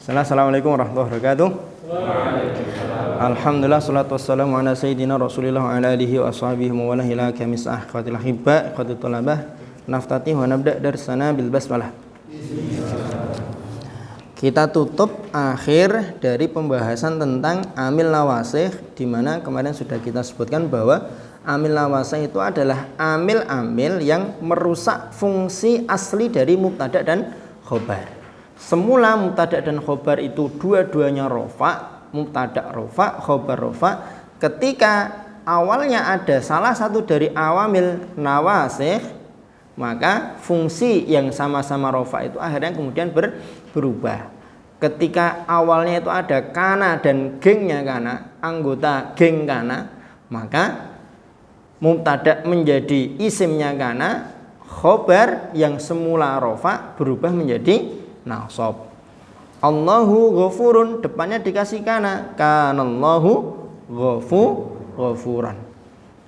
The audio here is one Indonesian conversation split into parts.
Assalamualaikum warahmatullahi wabarakatuh. Alhamdulillah, salatu wassalamu ala sayyidina Rasulillah wa ala alihi wa ashabihi wa wala ila kamisah ikhwatil ahibba ikhwatil talabah. Naftatih wa nabda darsana bil basmalah. Kita tutup akhir dari pembahasan tentang amil nawasih, di mana kemarin sudah kita sebutkan bahwa amil nawasih itu adalah amil-amil yang merusak fungsi asli dari mubtada dan khobar. Semula mubtada dan khobar itu dua-duanya rofa, mubtada rofa, khobar rofa. Ketika awalnya ada salah satu dari awamil nawasih, maka fungsi yang sama-sama rofa itu akhirnya kemudian berubah. Ketika awalnya itu ada kana dan gengnya kana, anggota geng kana, maka mubtada menjadi isimnya kana, khobar yang semula rofa berubah menjadi nasab. Allahu ghafurun, depannya dikasih kana, kanallahu ghafuran.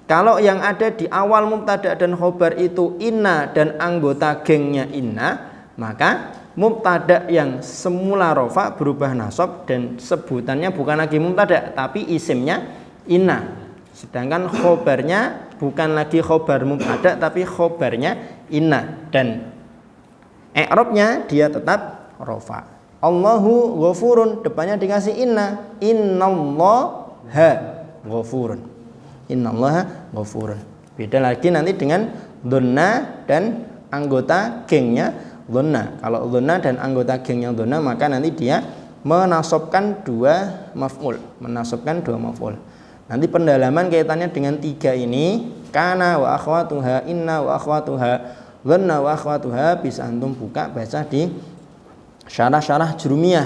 Kalau yang ada di awal mubtada dan khobar itu inna dan anggota gengnya inna, maka mubtada yang semula rofa berubah nasab dan sebutannya bukan lagi mubtada tapi isimnya inna. Sedangkan khobarnya bukan lagi khobar mubtada tapi khobarnya inna, dan i'rabnya dia tetap rofa. Allahu ghafurun, depannya dikasih inna, innallaha ghafurun, innallaha ghafurun. Beda lagi nanti dengan dhanna dan anggota gengnya dhanna. Kalau dhanna dan anggota gengnya dhanna, maka nanti dia menasabkan dua maf'ul, Nanti pendalaman kaitannya dengan tiga ini, kana wa akhwatuha, inna wa akhwatuha, dhanna wa akhwatuha, bisa antum buka baca di syarah-syarah Jurumiyah,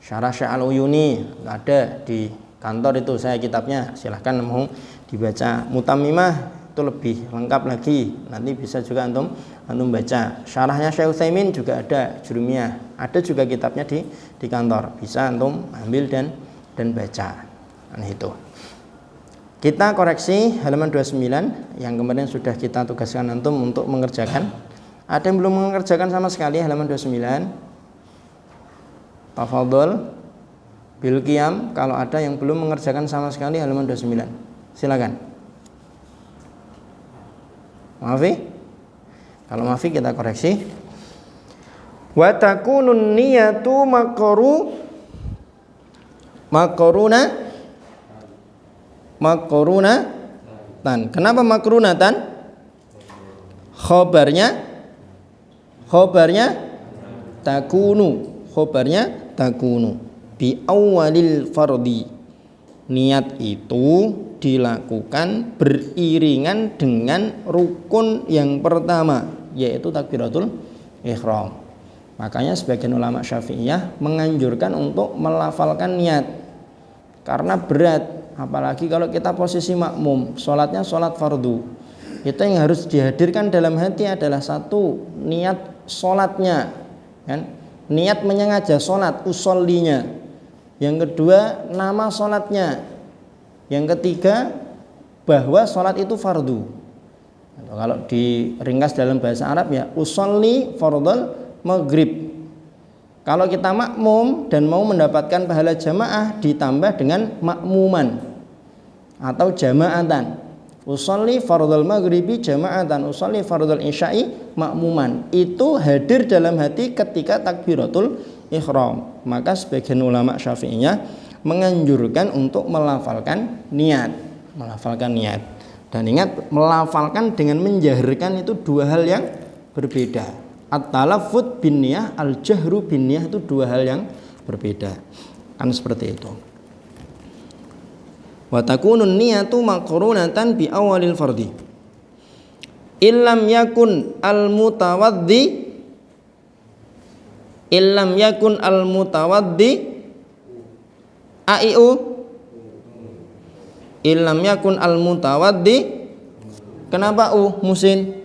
syarah Syekh Al-Uyuni, ada di kantor itu saya kitabnya, silahkan mau dibaca. Mutammimah itu lebih lengkap lagi, nanti bisa juga antum baca. Syarahnya Syekh Utsaimin juga ada Jurumiyah, ada juga kitabnya di kantor, bisa antum ambil dan baca. Nah, itu. Kita koreksi halaman 29 yang kemarin sudah kita tugaskan antum untuk mengerjakan. Ada yang belum mengerjakan sama sekali halaman 29? Tafadhol bil qiyam kalau ada yang belum mengerjakan sama sekali halaman 29. Silakan. Maafi? Kalau maafi kita koreksi. Wa takunun niyatu makrunatan. Kenapa makrunatan? Khobarnya takunu bi awalil fardi. Niat itu dilakukan beriringan dengan rukun yang pertama, yaitu takbiratul ihram. Makanya sebagian ulama Syafi'iyah menganjurkan untuk melafalkan niat karena berat. Apalagi kalau kita posisi makmum, sholatnya sholat fardu, itu yang harus dihadirkan dalam hati adalah satu, niat sholatnya, kan? Niat menyengaja sholat, usollinya. Yang kedua, nama sholatnya. Yang ketiga, bahwa sholat itu fardu. Kalau diringkas dalam bahasa Arab ya, usolli fardhal maghrib. Kalau kita makmum dan mau mendapatkan pahala jamaah, ditambah dengan makmuman atau jamaatan. Usolli fardhal maghribi jamaatan, usolli fardhal isya'i makmuman. Itu hadir dalam hati ketika takbiratul ihram. Maka sebagian ulama Syafi'iyah menganjurkan untuk melafalkan niat. Dan ingat, melafalkan dengan menjaharkan itu dua hal yang berbeda. At-talaffuz bin niyah, al-jahru bin niyah itu dua hal yang berbeda. Kan seperti itu. Wa takunun niyatu maqrunatan bi awalil fardi. Illam yakun al-mutawaddi aiu. Illam yakun al-mutawaddi. Kenapa Musin?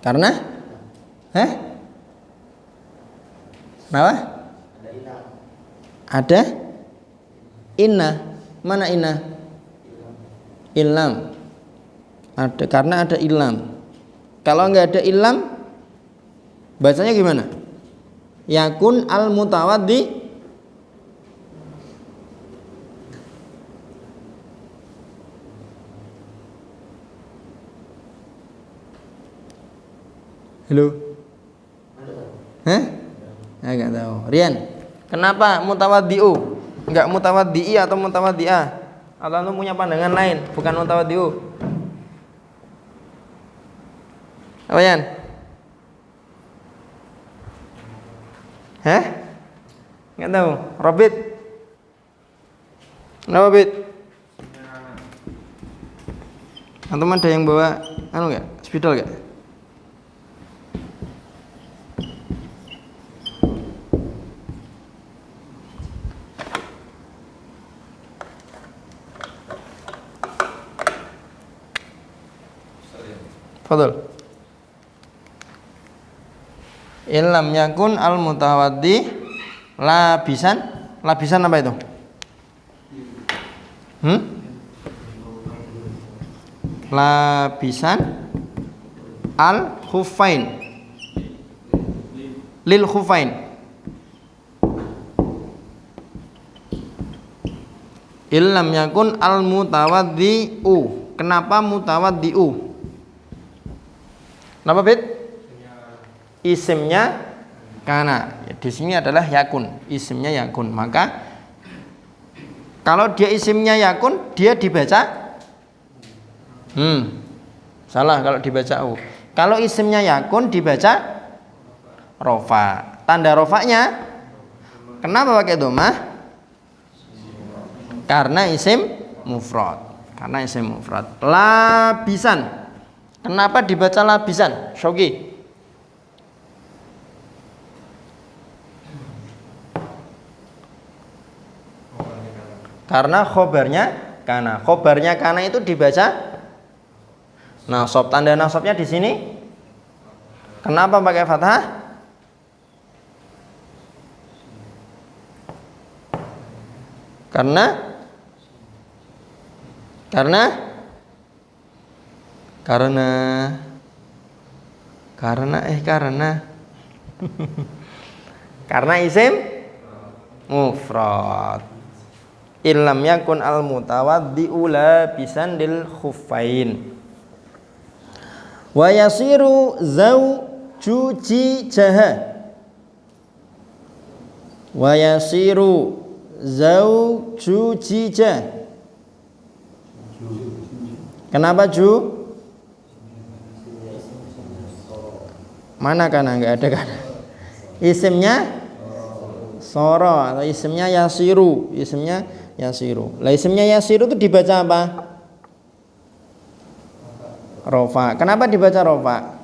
Karena kenapa? Ada inna. Mana inna? Ilham. Ada, karena ada ilam. Kalau nggak ada ilam, bacanya gimana? Yakun al mutawaddi. Halo? Hah? Nggak tahu. Rian, kenapa mutawaddi'u? Enggak mutawaddi'i atau mutawaddi'ah? Atau anda punya pandangan lain, bukan mutawaddi'u? Apa Yan? Hah? Nggak tahu. Robit? Kenapa Bit? Antum ada yang bawa anu nggak? Spidol nggak? Fadol. Illam yakun al mutawaddi labisan. Labisan apa itu? Labisan al khuffain. Lil khuffain. Illam yakun al mutawaddi'u. Kenapa mutawaddi'u? Kenapa Bit? Isimnya kana. Di sini adalah yakun. Isimnya yakun. Maka kalau dia isimnya yakun, dia dibaca salah kalau dibaca u. Kalau isimnya yakun dibaca rofa. Tanda rofanya kenapa pakai dhammah? Karena isim mufrad. Karena isim mufrad. Labisan. Kenapa dibaca labisan? Shogi. Karena khobarnya kana. Khobarnya kana itu dibaca nasab. Tanda nasabnya di sini. Kenapa pakai fathah? Karena karena isim mufrad. Illam yakun al mutawaddi'u labisan lil khuffain. Wa yasiru zawjuji jaha. Wa yasiru zawjuji jah. Kenapa ju? Mana kana? Enggak ada kana. Isimnya soro atau isimnya yasiru. Isimnya yasiru. Lah isimnya yasiru itu dibaca apa? Rofa. Kenapa dibaca rofa?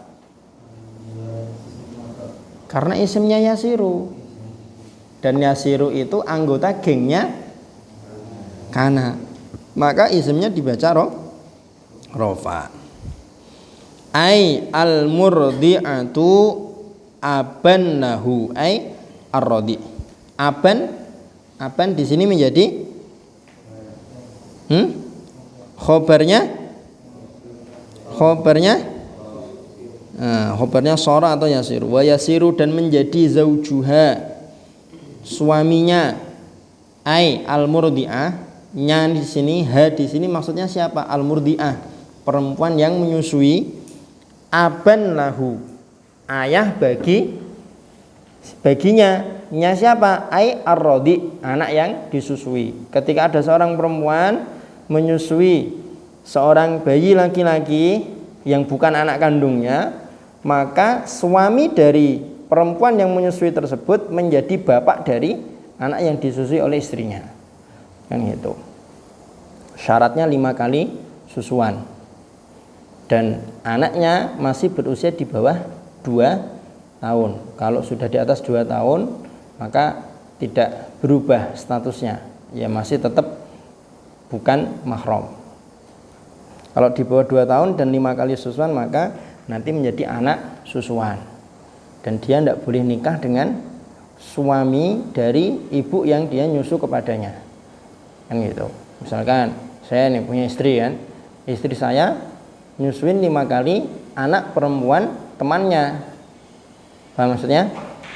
Karena isimnya yasiru. Dan yasiru itu anggota gengnya kana. Maka isimnya dibaca rofa. Ai al murdi'atu abannahu ai ar-radi. Aban di sini menjadi khobarnya sora atau yasiru. Wa yasiru dan menjadi zaujuha suaminya. Ai al murdi'ah nya di sini, ha di sini maksudnya siapa? Al murdi'ah, perempuan yang menyusui. Aban lahu, ayah baginya. Nya siapa? Ai ar-radi, anak yang disusui. Ketika ada seorang perempuan menyusui seorang bayi laki-laki yang bukan anak kandungnya, maka suami dari perempuan yang menyusui tersebut menjadi bapak dari anak yang disusui oleh istrinya. Kan gitu. Syaratnya 5 kali susuan. Dan anaknya masih berusia di bawah 2 tahun. Kalau sudah di atas 2 tahun, maka tidak berubah statusnya. Ya masih tetap bukan mahram. Kalau di bawah 2 tahun dan 5 kali susuan, maka nanti menjadi anak susuan. Dan dia tidak boleh nikah dengan suami dari ibu yang dia nyusu kepadanya. Kan gitu. Misalkan saya nih punya istri kan. Istri saya nyusuin 5 kali anak perempuan temannya. Paham maksudnya?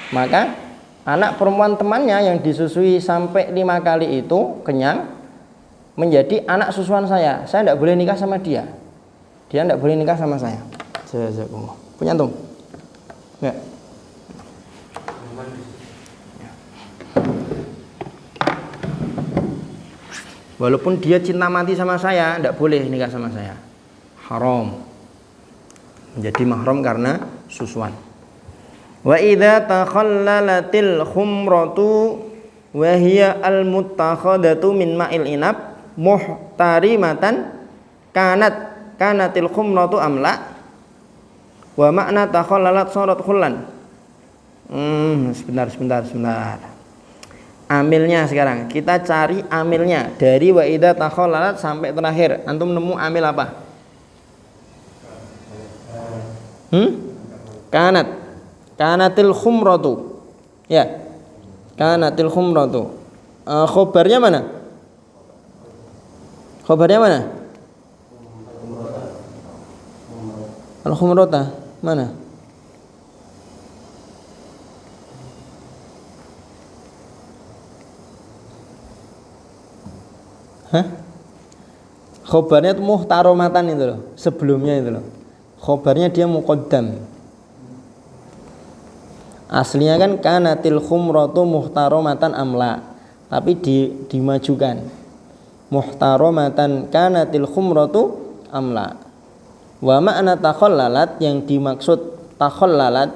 Maka anak perempuan temannya yang disusui sampai 5 kali itu kenyang menjadi anak susuan saya. Saya tidak boleh nikah sama dia. Dia tidak boleh nikah sama saya. Jazakumullah. Punya antum? Enggak. Walaupun dia cinta mati sama saya, tidak boleh nikah sama saya. Haram. Menjadi mahram karena susuan. Wa idza takhallalatil khumratu wa hiya al-muttakhadatu min ma'il inab muhtarimatan kanatil khumratu amla wa makna takhallalat sarat khullan. Sebentar. Amilnya sekarang. Kita cari amilnya dari wa idza takhallalat sampai terakhir. Antum nemu amil apa? Kanatil khumratu. Ya. Kanatil khumratu. Khobarnya mana? Khobarnya mana? Al-khumrata mana? Khobarnya itu muhtaromatan itu loh, sebelumnya itu loh. Khobarnya dia muqaddam. Aslinya kan kanatil khumratu muhtaromatan amla, tapi dimajukan. Muhtaromatan kanatil khumratu amla. Wa ma'na takhallalat, yang dimaksud takhallalat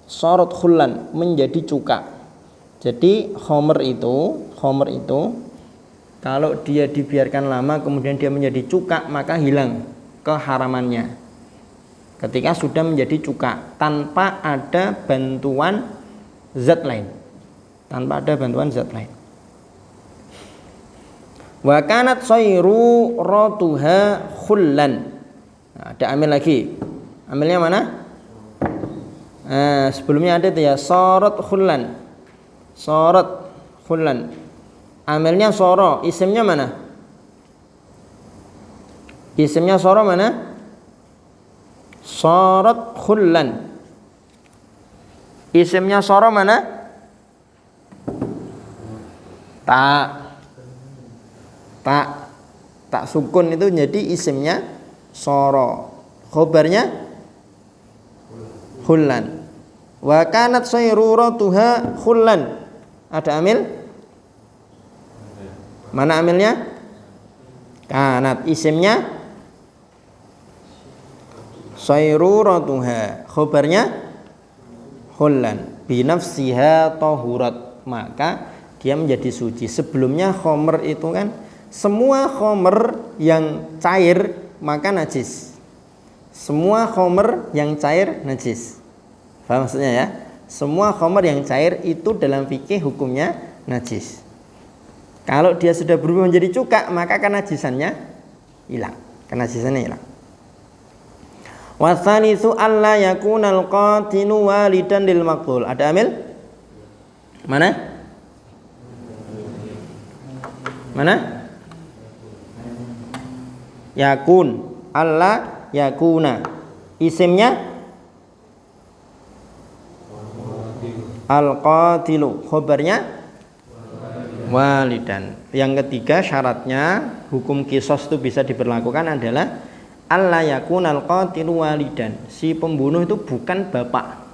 sorot khullan, menjadi cuka. Jadi khomer itu kalau dia dibiarkan lama kemudian dia menjadi cuka, maka hilang keharamannya. Ketika sudah menjadi cuka tanpa ada bantuan zat lain. Wa kanat sayru ratuha khullan. Nah, ada amil lagi. Amilnya mana? Sebelumnya ada itu ya, sorot khullan. Amilnya soro, isimnya mana? Isimnya soro mana? Sorot khullan. Isimnya soro mana? Tak sukun itu jadi isimnya soro. Khobarnya khullan. Wa kanat sayruratuha khullan. Ada amil? Mana amilnya? Kanat. Isimnya sayruratuha. Khobarnya khullan. Binafsiha tahurat. Maka dia menjadi suci. Sebelumnya khomer itu kan, semua khomer yang cair maka najis. Semua khomer yang cair najis. Paham maksudnya ya? Semua khomer yang cair itu dalam fikih hukumnya najis. Kalau dia sudah berubah menjadi cuka, maka kenajisannya hilang. Wasanisu alla yakunal qatilu walidan lil maqtul. Ada amil? Mana? Yakun. Alla yakuna. Isimnya al-qatilu. Khobarnya walidan. Yang ketiga syaratnya hukum kisos itu bisa diberlakukan adalah alla yakunal qatilu walidan. Si pembunuh itu bukan bapak,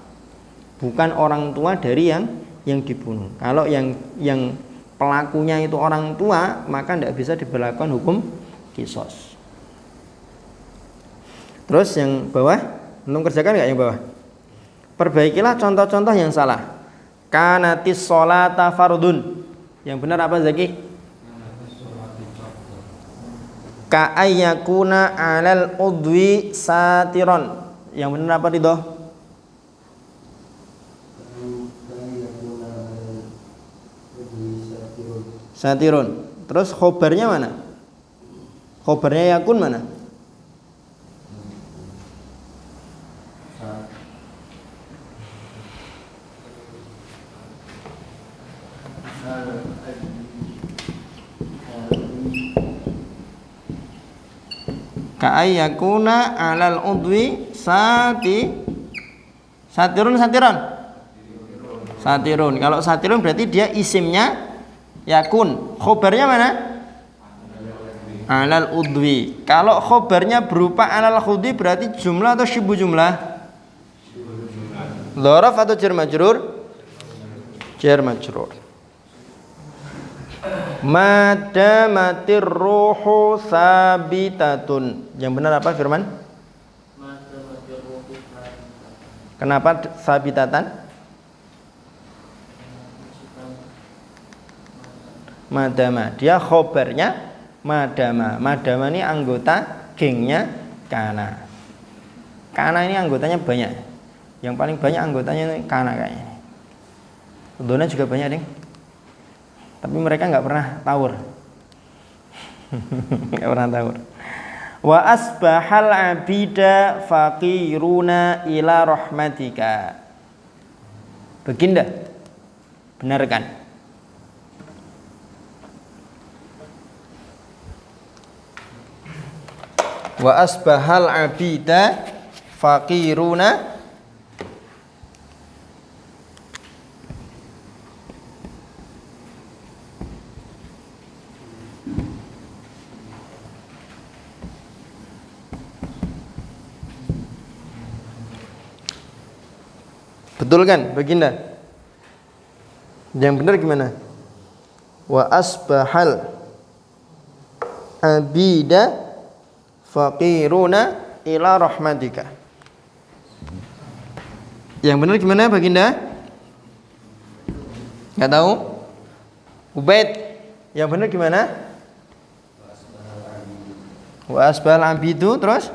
bukan orang tua dari yang dibunuh. Kalau yang pelakunya itu orang tua, maka tidak bisa diberlakukan hukum kisos. Terus yang bawah, belum kerjakan nggak yang bawah? Perbaikilah contoh-contoh yang salah. Kanatis sholata fardun. Yang benar apa Zaki? Ka ayyakuna 'alal udwi satiron. Yang benar apa Ridho? Satirun. Terus khobarnya mana? Khobarnya yakun mana? Ka'ayyakuna 'alal udwi satirun. Satirun. Kalau satirun berarti dia isimnya yakun. Khobarnya mana? 'Alal udwi. Kalau khobarnya berupa 'alal udwi berarti jumlah atau syibu jumlah? Dzaraf atau jar majrur? Jar majrur. Madamatir ruhu sabitatun. Yang benar apa Firman? Kenapa sabitatan? Madama. Dia khobarnya madama. Madama ini anggota gengnya kana. Kana ini anggotanya banyak. Yang paling banyak anggotanya ini kana kayaknya. Dona juga banyak deh. Tapi mereka nggak pernah tawur. Nggak pernah tawur. Wa asbahal abida faqiruna ila rahmatika. Baginda, benarkan. Wa asbahal abida faqiruna. Betul kan Baginda? Yang benar gimana? Wa asbahal abida faqiruna ila rahmatika. Yang benar gimana Baginda? Enggak tahu? Ubaid. Yang benar gimana? Wa asbahal abidu terus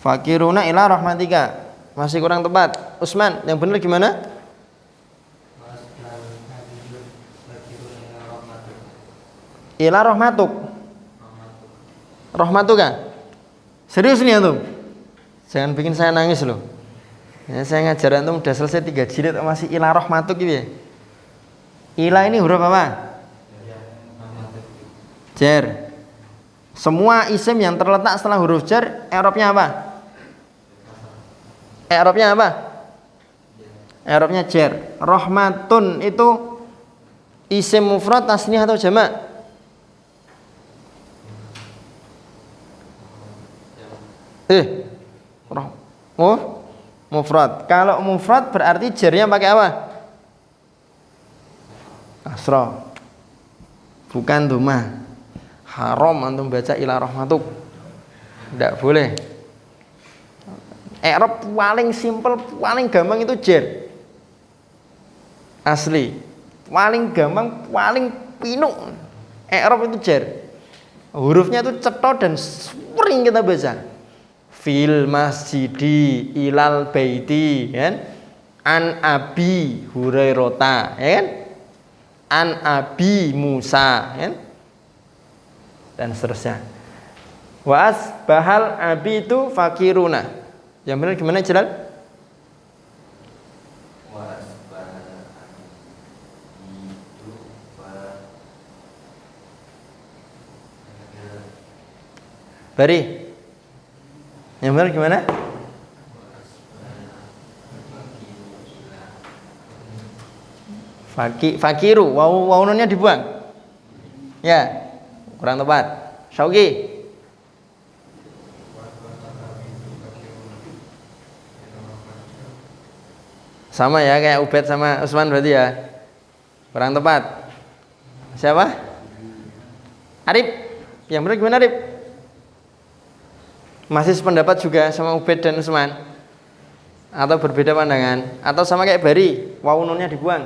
Fakiruna ila rahmatika. Masih kurang tepat. Usman, yang benar gimana? Ila rahmatuk. Rahmatuka. Serius nih antum? Jangan bikin saya nangis loh. Ya, saya ngajar antum udah selesai 3 jilid masih ila rahmatuk gitu ya. Ila ini huruf apa? Jar. Semua isim yang terletak setelah huruf jar, i'rabnya apa? I'rabnya apa? I'rabnya jar. Rahmatun itu isim mufrad tasniyah atau jamak? Mufrad. Kalau mufrad berarti jarnya pakai apa? Kasrah. Bukan dhammah. Haram antum baca ila rahmatuk. Tidak boleh. I'rab paling simpel, paling gampang itu jar. Asli. Paling gampang, paling pinuk. I'rab itu jar. Hurufnya itu cetha dan sering kita baca. Fil masjidi ilal baiti, kan? An abi Hurairata, ya kan? An abi Musa, kan? Dan seterusnya. Wa asbahal abidu fakiruna. Yang benar gimana Jalal? Wa asbahal abidu Bari. Yang benar gimana? Fakiru, wawunnya dibuang. Ya, kurang tepat. Syauqi. Sama ya kayak Ubed sama Usman berarti ya. Kurang tepat. Siapa? Arif. Yang benar gimana Arif? Masih sependapat juga sama Ubed dan Usman? Atau berbeda pandangan? Atau sama kayak Bari, wawu nunnya dibuang?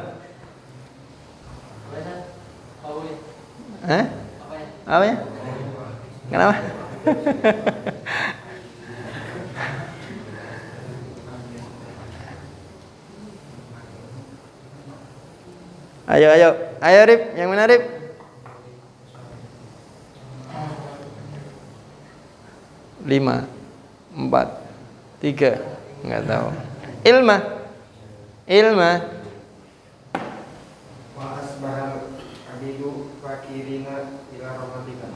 Apa ya? Kenapa? Ayo Rip, yang mana Rip? Lima, 4, 3, nggak tahu. Ilma.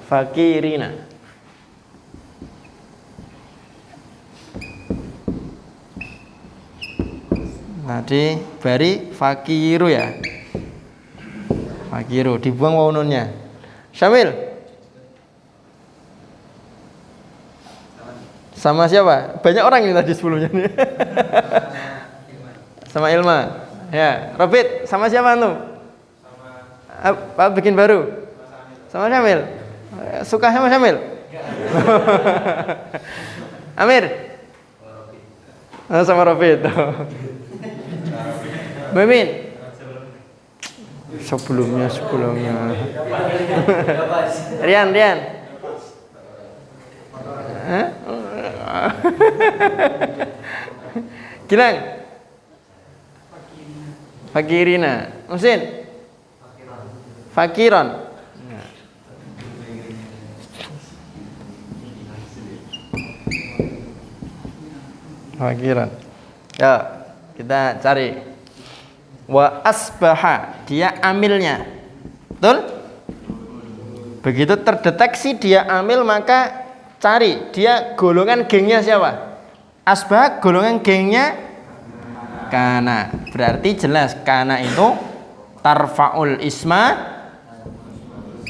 Fakirina. Tadi bari fakiru ya. Fakiru dibuang wawu nunnya. Syamil. Sama siapa? Banyak orang ini tadi sebelumnya. Sama Ilma. Ya, Robit sama siapa antum? Apa bikin baru? Sama Syamil. Suka sama Syamil? Amir? Sama Robit. Mimin? Sebelumnya. Rian. Gilang? Fakirina. Musin? Fakiron. Fakiran. Ya, kita cari. Wa asbaha, dia amilnya. Betul? Begitu terdeteksi dia amil, maka cari dia golongan gengnya siapa? Asbaha golongan gengnya kana. Berarti jelas kana itu tarfaul isma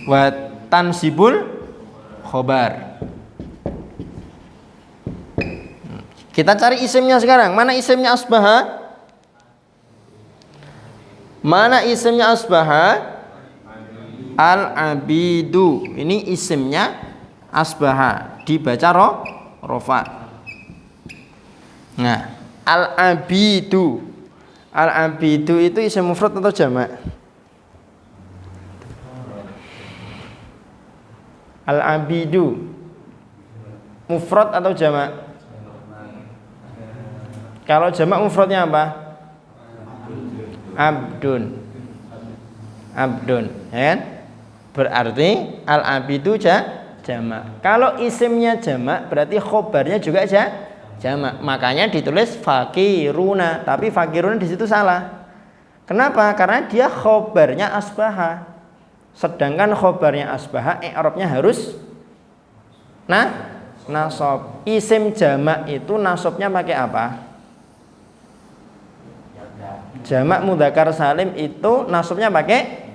wa tansibul khobar. Kita cari isimnya sekarang. Mana isimnya asbaha? Mana isimnya asbaha? Al-abidu. Ini isimnya asbaha. Dibaca rofa. Nah, al-abidu. Al-abidu itu isim mufrad atau jamak? Al-abidu mufrad atau jamak? Kalau jamak mufradnya apa? Abdun, ya kan? Berarti al-abidu jamak. Kalau isimnya jamak, berarti khobarnya juga jamak. Makanya ditulis fakiruna, tapi fakiruna di situ salah. Kenapa? Karena dia khobarnya asbaha. Sedangkan khobarnya asbaha, i'rabnya harus nasab. Isim jamak itu nasabnya pakai apa? Jamak mudzakkar salim itu nasabnya pakai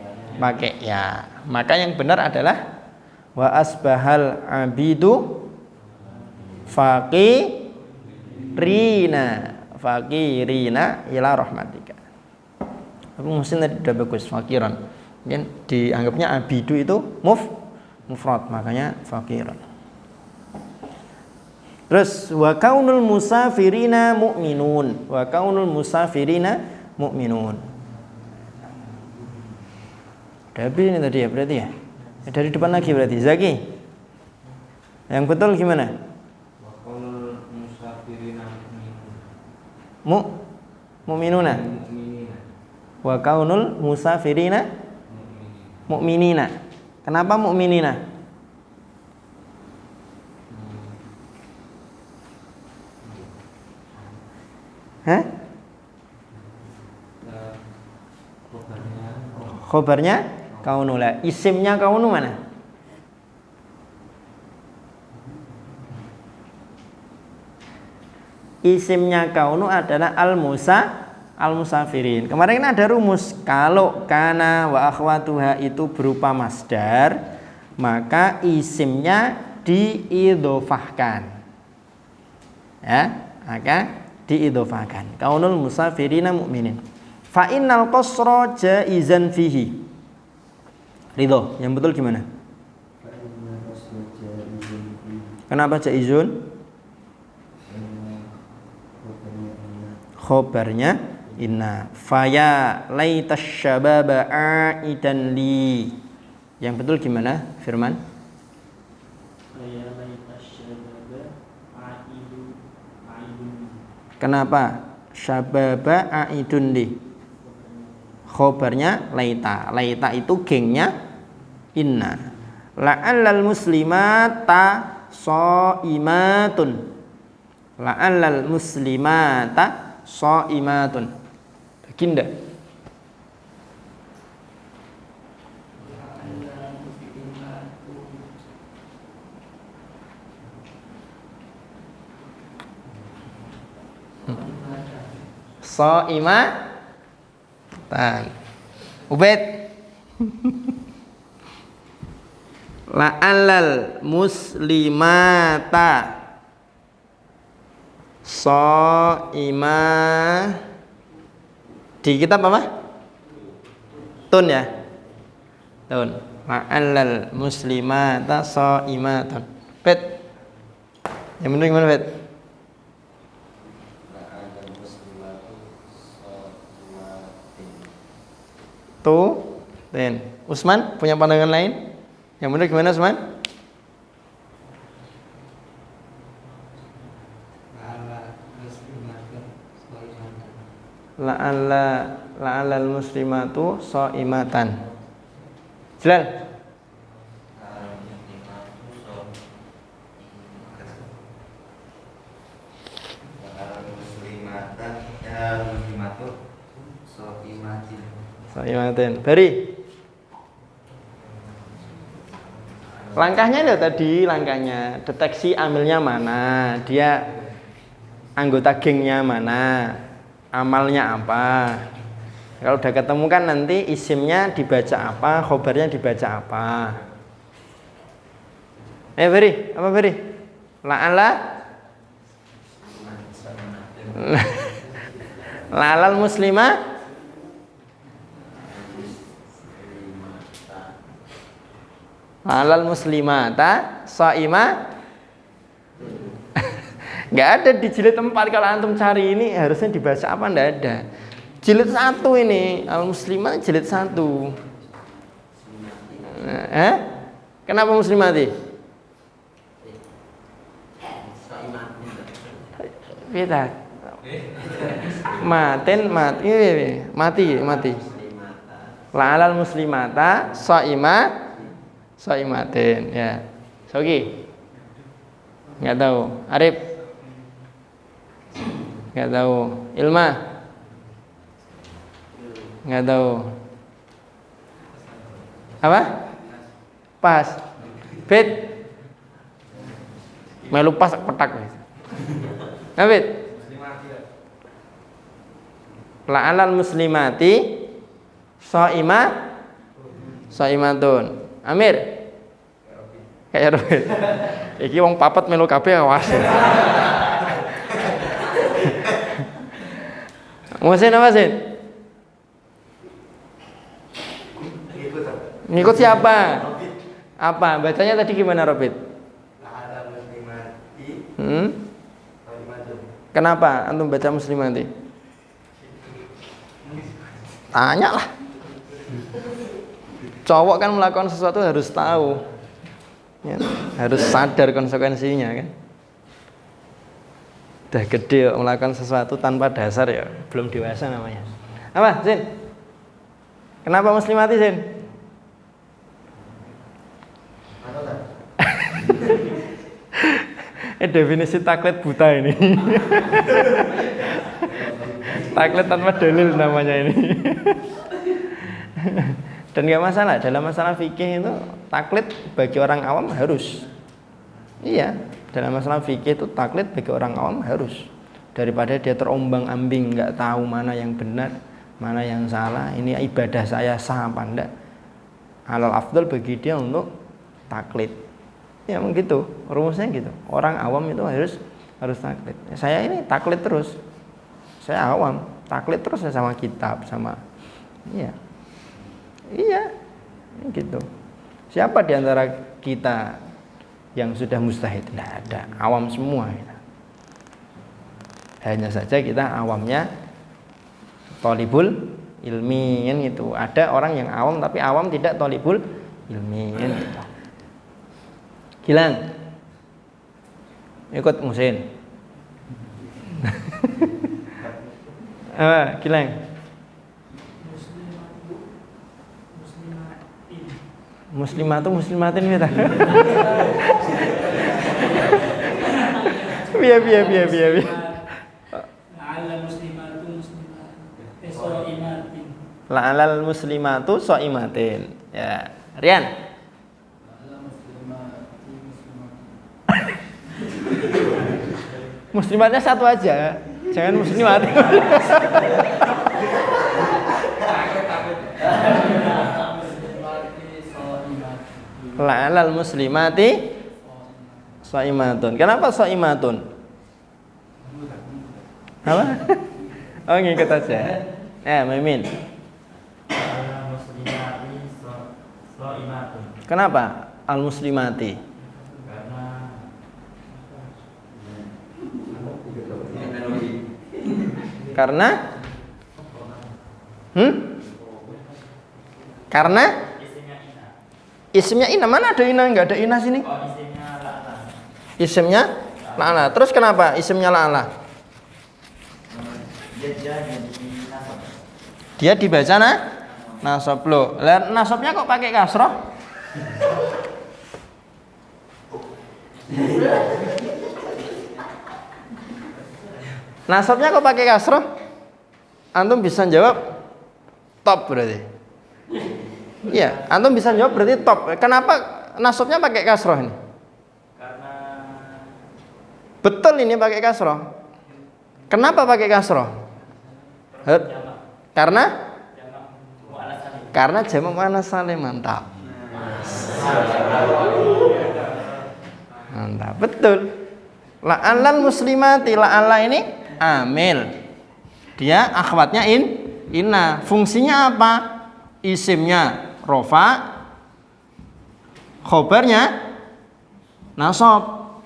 ya. Maka yang benar adalah wa asbahal abidu fakirina ila rahmatika. Tapi mungkin tadi udah bagus fakiran. Mungkin dianggapnya abidu itu mufrad, makanya fakiran. Terus wa kaunul musafirina mu'minun. Wa kaunul musafirina mu'minun. Udah habis ini tadi ya berarti ya. Dari depan lagi berarti Zaki. Yang betul gimana? Wa kaunul musafirina mu'minuna. Wa kaunul musafirina mu'minina. Kenapa mu'minina? Hah? Khobarnya kaunula. Isimnya kaunu mana? Isimnya kaunu adalah al-musafirin. Kemarin kan ada rumus. Kalau kana wa akhwatuha itu berupa masdar, maka isimnya diidhofahkan. Ya, maka diidhofahkan. Kaunul musafirina mu'minin. Fa innal qasra jaizan fihi. Ridho, yang betul gimana? Kenapa jaizun? Khobarnya inna. Faya laitas syababa aidan li. Yang betul gimana, Firman? Faya laitas syababa aidun. Kenapa? Syababa aidun li. Khobarnya laita. Laita itu gengnya inna. La'allal muslimata shaimatun. La'allal muslimata shaimatun. Baginda. shaimatan. Ubed. La'allal muslimata shaimah. Di kitab apa? Tun ya. Tun. La'allal muslimata shaimatan. Bet. Yang benar gimana, Bet? Tuh, ten. Usman punya pandangan lain? Yang benar gimana, Usman? La'allal muslimatu shaimatan. Jelal. Shaimatan. Bari. Langkahnya loh tadi, langkahnya deteksi amilnya mana, dia anggota gengnya mana, amalnya apa. Kalau udah ketemu kan nanti isimnya dibaca apa, khobarnya dibaca apa. Beri, apa Beri? La'ala la'alal muslimah la'alal muslimata shaimah. Nggak ada di jilid 4. Kalau antum cari ini harusnya dibaca apa, nggak ada. Jilid 1 ini al muslimah jilid 1. Kenapa muslimati? Beda. Mati. La'alal muslimata shaimatin ya. Sogi. Enggak tahu. Arif. Enggak tahu. Ilma. Enggak tahu. Apa? Pas. Bet. Melu pas petak. Nabit. La'alal muslimati shaimatun. Amir. Kayak Robert. Iki wong papat melu kabeh awas. Musin apa sih? Ngikut siapa? Apa? Bacanya tadi gimana, Robert? Kenapa antum baca muslimati? Tanya lah. Cowok kan melakukan sesuatu harus tahu ya, harus sadar konsekuensinya kan. Udah gede melakukan sesuatu tanpa dasar ya belum dewasa namanya. Apa Zin? Kenapa muslimati Zin? Definisi taklid buta ini. Taklid tanpa dalil namanya ini. Dan nggak masalah, dalam masalah fikih itu taklid bagi orang awam harus. Iya, dalam masalah fikih itu taklid bagi orang awam harus. Daripada dia terombang-ambing nggak tahu mana yang benar, mana yang salah. Ini ibadah saya sah apa enggak? Halal afdal bagi dia untuk taklid. Ya begitu, rumusnya gitu. Orang awam itu harus taklid. Saya ini taklid terus. Saya awam, taklid terus sama kitab, sama Iya, gitu. Siapa di antara kita yang sudah mustahid? Tidak ada, awam semua. Hanya saja kita awamnya thalibul ilmi, kan gitu. Ada orang yang awam tapi awam tidak thalibul ilmi, kan gitu. Gilang, ikut Musin. Apa, Gilang? Muslimatin kita. Biar. La'alal muslimatu shaimatin. Ya, Rian. Muslimatnya satu aja. Jangan muslimati. La'alal muslimati shaimatun. Kenapa shaimatun? Apa? Oh, ngikut aja. Mimin. Kenapa al-muslimati? Karena Karena isimnya ina. Mana ada ina? Enggak ada ina sini. Isimnya la'ala. Terus kenapa isimnya la'ala? Dia dibaca nasab loh. Lah nasabnya kok pakai kasroh? Nasabnya kok pakai kasroh? Antum bisa jawab top berarti. Iya, antum bisa jawab berarti top. Kenapa nasabnya pakai kasroh ini? Karena betul ini pakai kasroh. Kenapa pakai kasroh? Karena jamak muannats salim. Mantap. Mantap, betul. La'alal muslimati, la'ala ini amil. Dia akhwatnya inna. Fungsinya apa? Isimnya rofa, khobarnya nasab.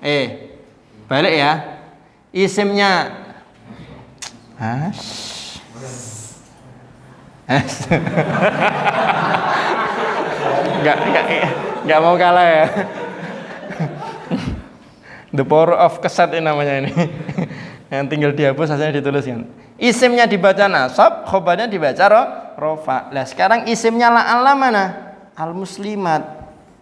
Balik ya. Isimnya Enggak mau kalah ya. The power of keset ini namanya ini. Yang tinggal dihapus hasilnya dituliskan. Isimnya dibaca nasab, khobarnya dibaca rofa. Nah sekarang isimnya la'ala mana? Al-muslimat.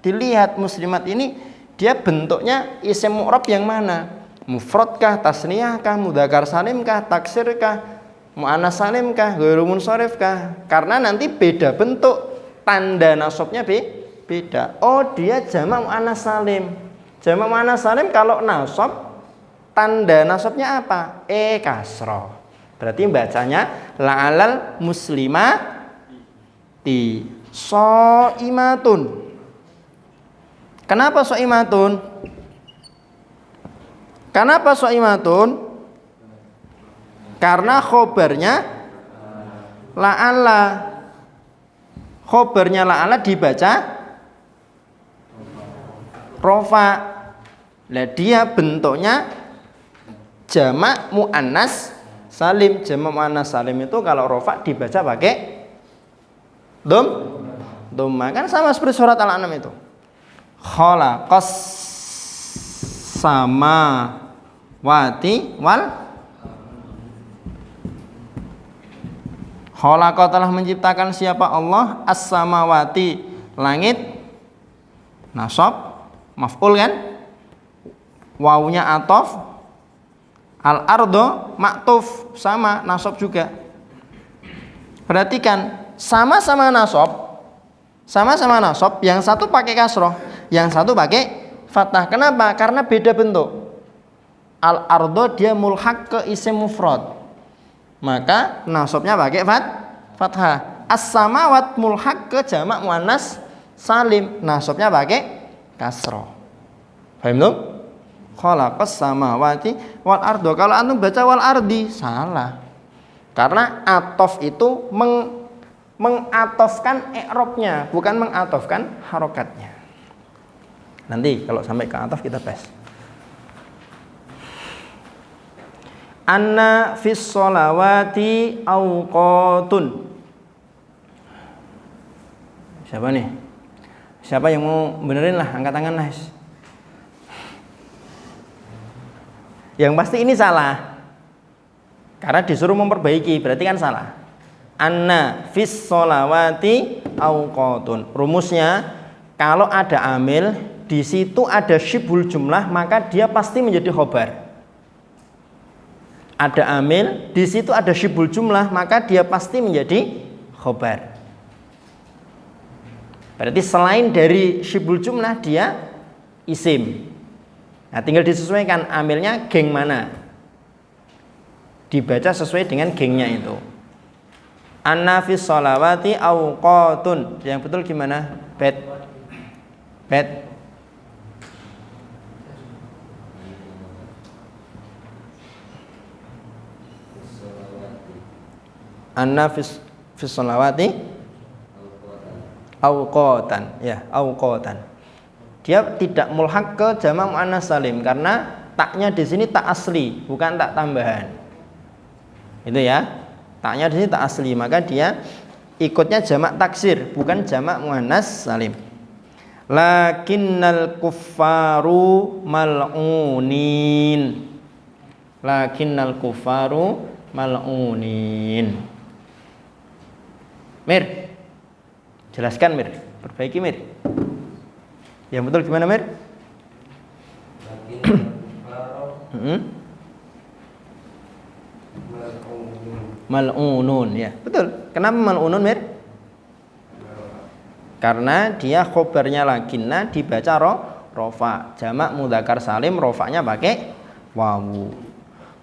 Dilihat muslimat ini dia bentuknya isim mu'rab yang mana? Mufradkah, tasniyahkah, mudzakkar salimkah, taksirkah, muannats salimkah, ghairu munsharifkah? Karena nanti beda bentuk, tanda nasabnya beda. Oh, dia jamak muannats salim. Jamak muannats salim kalau nasab tanda nasabnya apa? Kasroh. Berarti bacanya la'alal muslimati shaimatun. Kenapa shaimatun? Kenapa shaimatun? Karena khobarnya la'ala. Khobarnya la'ala dibaca rofa. Lah dia bentuknya jamak muannats salim. Jamak muannats salim itu kalau rofa dibaca pakai dhamma. Kan sama seperti surat Al-An'am itu. Khalaqas samawati wal khalaqa telah menciptakan siapa Allah as-samawati langit nasab maf'ul kan, wawunya atof, al-ardo maktuf sama nasab juga. Perhatikan sama-sama nasab, yang satu pakai kasroh, yang satu pakai fathah. Kenapa? Karena beda bentuk. Al-ardo dia mulhaq ke isim mufrad, maka nasabnya pakai fathah. As-samawat mulhaq ke jamak muannats salim, nasabnya pakai kasroh. Paham tuh? Khalaqas samawati wal ardo. Kalau antum baca wal ardi salah. Karena atof itu mengatofkan i'rabnya, bukan mengatofkan harokatnya. Nanti kalau sampai ke atof kita bahas. Anna fis sholawati awqatun. Siapa nih? Siapa yang mau benerin lah, angkat tangan lah. Yang pasti ini salah. Karena disuruh memperbaiki, berarti kan salah. Anna fis sholawati awqatun. Rumusnya kalau ada amil, di situ ada syibhul jumlah, maka dia pasti menjadi khobar. Ada amil, di situ ada syibhul jumlah, maka dia pasti menjadi khobar. Berarti selain dari syibhul jumlah dia isim. Nah, tinggal disesuaikan amilnya geng mana. dibaca sesuai dengan gengnya itu. Anna fis sholawati awqatun. Yang betul gimana? Bet. Anna fis sholawati awqatan. Ya, awqatan. Dia tidak mulhaq ke jamak muannas salim karena taknya di sini tak asli, bukan tak tambahan. Itu ya. Taknya di sini tak asli, maka dia ikutnya jamak taksir, bukan jamak muannas salim. Lakinnal kuffaru mal'unin. Lakinnal kuffaru mal'unin. Mir, jelaskan Mir, perbaiki Mir. Yang betul gimana Mir? Mal'unun, ya betul. Kenapa mal'unun Mir? Karena dia khobarnya lakinna dibaca rofa. Jamak mudzakkar salim rofanya pakai wawu.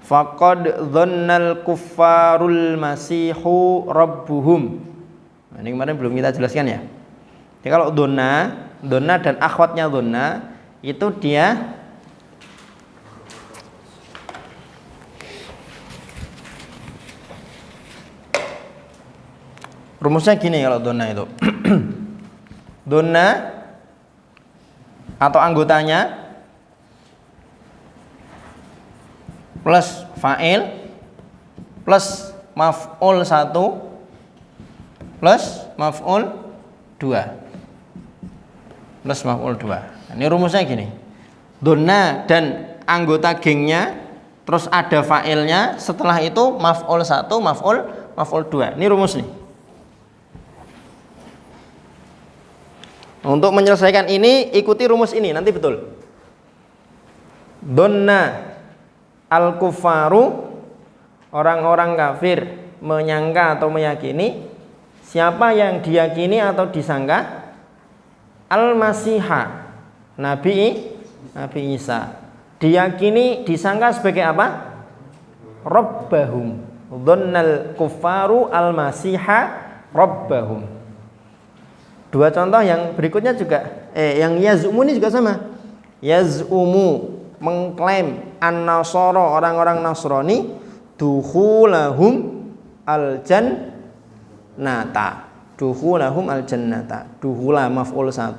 Faqad dhannal kuffarul masihu rabbuhum. Nah, ini kemarin belum kita jelaskan ya. Jadi kalau donna dan akhwatnya donna itu dia rumusnya gini kalau donna itu. Donna atau anggotanya plus fa'il plus maf'ul 1 plus maf'ul 2 plus maf'ul 2. Ini rumusnya gini. Donna dan anggota gengnya terus ada fa'ilnya, setelah itu maf'ul 1 maf'ul 2. Ini rumus nih. Untuk menyelesaikan ini ikuti rumus ini nanti betul. Donna al-kuffaru, orang-orang kafir menyangka atau meyakini. Siapa yang diyakini atau disangka? Al-Masiha, Nabi Isa. Diyakini, disangka sebagai apa? Rabbahum. Dhannal kuffaru al-Masiha Rabbahum. Dua contoh yang berikutnya juga yang yaz'umu ini juga sama. Yaz'umu mengklaim an-nasara, orang-orang Nasrani, dukhulahum al-jannata. Dukhulahum al-jannata. Dukhula maf'ul 1,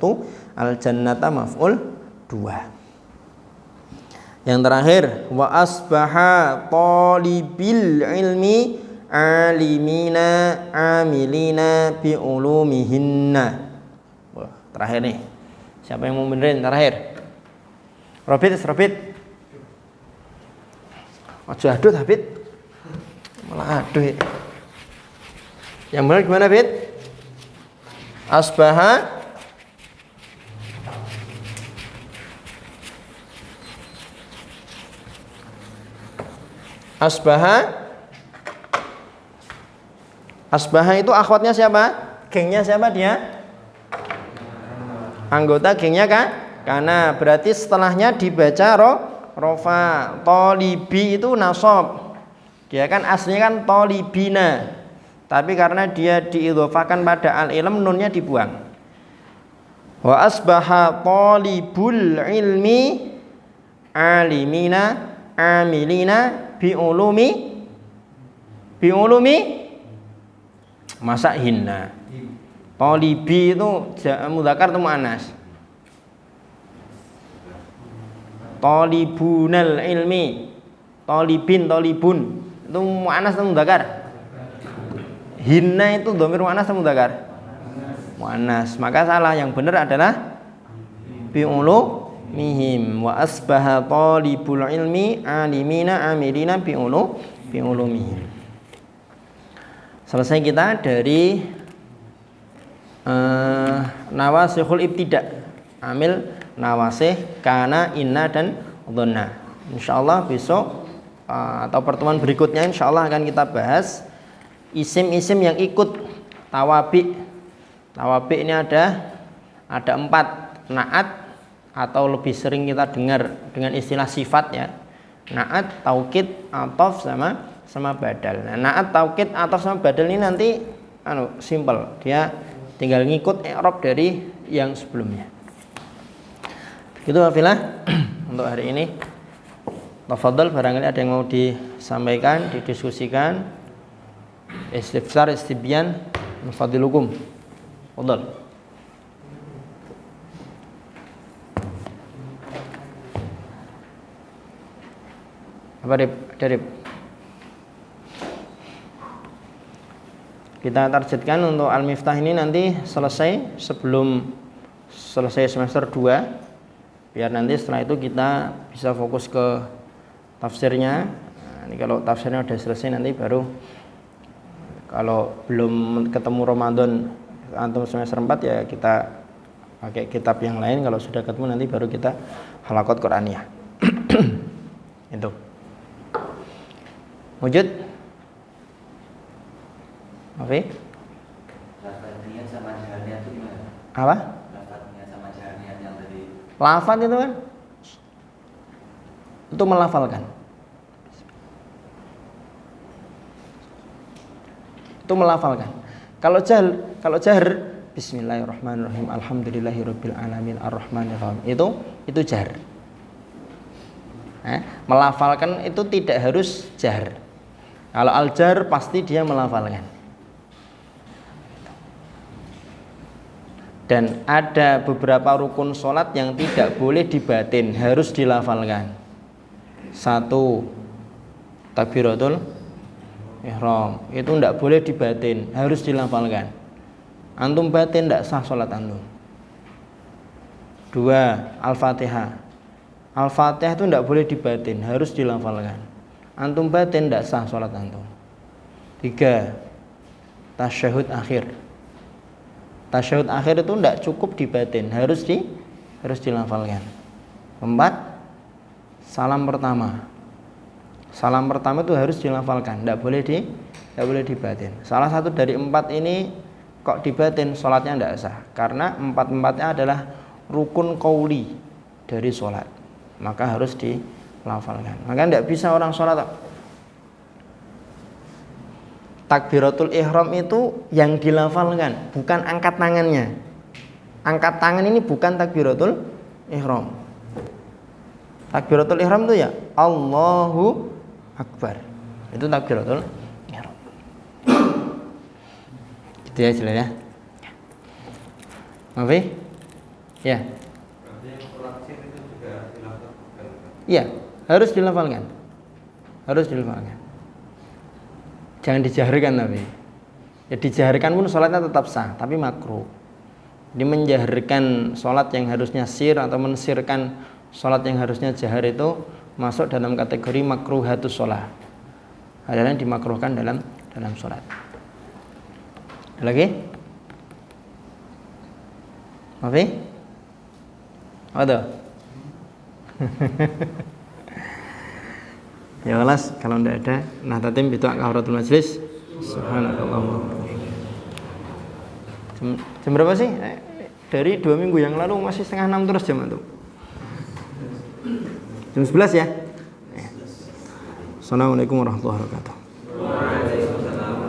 al-jannata maf'ul 2. Yang terakhir, wa asbaha talibil ilmi alimina amilina bi ulumihinna. Wah, terakhir nih. Siapa yang mau benerin terakhir? Robit. Ojo aduh Habib. Malah aduh. Yang benar gimana, Bit? Asbaha Asbaha itu akhwatnya siapa? Gengnya siapa dia? Anggota gengnya kan? Karena berarti setelahnya dibaca rofa. Tolibi itu nasab. Dia kan aslinya kan tolibina. Tapi karena dia diidhofakan pada al-ilm, nunnya dibuang. Wa asbaha talibul ilmi alimina amilina biulumi masa hinna. Talibi itu mudzakkar atau muannas? Talibunal ilmi, talibun itu muannas atau mudzakkar? Hinna itu dhamir muannas atau mudzakkar? Muannas. Maka salah, yang benar adalah biulumihim. Wa asbaha talibul ilmi alimina amilina biulumihim. Selesai kita dari nawasikhul ibtida, amil nawasih kana, inna dan dhanna. Insyaallah besok atau pertemuan berikutnya insyaallah akan kita bahas isim-isim yang ikut tawabi. Tawabi ini ada 4, naat atau lebih sering kita dengar dengan istilah sifat ya. Naat, taukid, ataf sama sama badal. Nah, na'at taukid ataf sama badal ini nanti simple. Dia tinggal ngikut i'rab dari yang sebelumnya. Begitu Wafilah untuk hari ini. Tafadhal, barangkali ada yang mau disampaikan, didiskusikan. Istifsar, istibyan, mufadilukum. Tafadhal. Apa Darib? Kita targetkan untuk Al-Miftah ini nanti selesai sebelum selesai semester 2, biar nanti setelah itu kita bisa fokus ke tafsirnya. Nah, ini kalau tafsirnya udah selesai nanti baru, kalau belum ketemu Ramadan atau semester 4 ya kita pakai kitab yang lain. Kalau sudah ketemu nanti baru kita halaqat Qur'aniyah. Itu. Wujud? Oke. Lafadznya sama jaharnya itu gimana? Apa? Lafadznya sama jaharnya yang tadi. Lafaz itu kan untuk melafalkan. Itu melafalkan. Kalau jahar Bismillahirrahmanirrahim Alhamdulillahirabbil alamin arrahmanirrahim. Itu jahar. Melafalkan itu tidak harus jahar. Kalau al-jar pasti dia melafalkan. Dan ada beberapa rukun sholat yang tidak boleh dibatin, harus dilafalkan. 1, takbiratul ihram, itu tidak boleh dibatin, harus dilafalkan. Antum batin tidak sah sholat antum. 2, al-fatihah. Al-fatihah itu tidak boleh dibatin, harus dilafalkan. Antum batin tidak sah sholat antum. 3, tasyahud akhir. Tasyahud akhir itu tidak cukup dibatin, harus dilafalkan. 4, salam pertama. Salam pertama itu harus dilafalkan, tidak boleh dibatin. Salah satu dari 4 ini kok dibatin, sholatnya tidak sah, karena 4-4-nya adalah rukun qauli dari sholat, maka harus dilafalkan. Maka tidak bisa orang sholat takbiratul ihram itu yang dilafalkan, bukan angkat tangannya. Angkat tangan ini bukan takbiratul ihram. Takbiratul ihram itu ya Allahu Akbar. Itu takbiratul ihram. Gitu ya jelas ya. Oke? Ya. Iya, harus dilafalkan. Harus dilafalkan. Jangan dijaharkan tapi. Ya dijaharkan pun sholatnya tetap sah, tapi makruh. Jadi menjaharkan sholat yang harusnya sir atau mensirkan sholat yang harusnya jahar itu masuk dalam kategori makruhatus sholat. Adalah yang dimakruhkan dalam sholat. Ada lagi? Apa? Ada? Ya kelas, kalau tidak ada nahtatim bitu kahratul majlis. Subhanallah. Jam berapa sih? Dari 2 minggu yang lalu masih 5:30 terus jam itu. Jam 11 ya? Assalamualaikum warahmatullahi wabarakatuh. Waalaikumsalam.